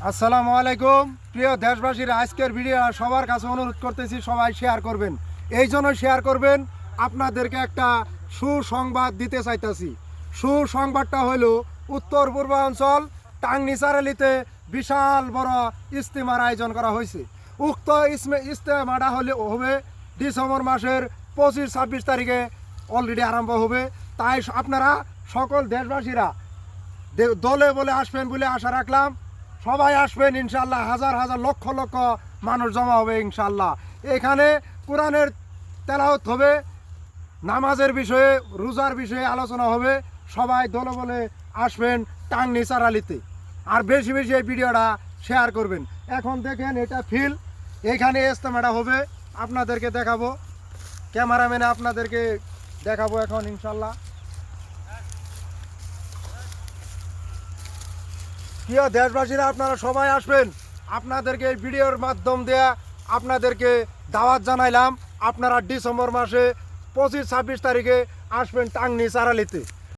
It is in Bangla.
আসসালামু আলাইকুম প্রিয় দেশবাসীরা, আজকের ভিডিও সবার কাছে অনুরোধ করতেছি সবাই শেয়ার করবেন। এই জন্য শেয়ার করবেন, আপনাদেরকে একটা সুসংবাদ দিতে চাইতেছি। সুসংবাদটা হলো উত্তর পূর্বাঞ্চল টাঙ্গিচারালিতে বিশাল বড় ইজতেমার আয়োজন করা হয়েছে। উক্ত ইজতেমাটা হবে ডিসেম্বর মাসের 25-26 তারিখে অলরেডি আরম্ভ হবে। তাই আপনারা সকল দেশবাসীরা দলে বলে আসবেন বলে আশা রাখলাম। সবাই আসবেন ইনশাল্লাহ, হাজার হাজার লক্ষ লক্ষ মানুষ জমা হবে ইনশাল্লাহ। এখানে কোরআনের তেলাওয়াত হবে, নামাজের বিষয়ে রোজার বিষয়ে আলোচনা হবে। সবাই দলে বলে আসবেন টাঙ্গিচারালিতে, আর বেশি বেশি এই ভিডিওটা শেয়ার করবেন। এখন দেখেন এটা ফিল, এখানে ইজতেমাটা হবে, আপনাদেরকে দেখাবো, ক্যামেরাম্যানে আপনাদেরকে দেখাবো এখন ইনশাল্লাহ। প্রিয় দেশবাসীরা, আপনারা সবাই আসবেন। আপনাদেরকে এই ভিডিওর মাধ্যম দিয়ে আপনাদেরকে দাওয়াত জানাইলাম। আপনারা ডিসেম্বর মাসে 25-26 তারিখে আসবেন টাঙ্গিচারালিতে।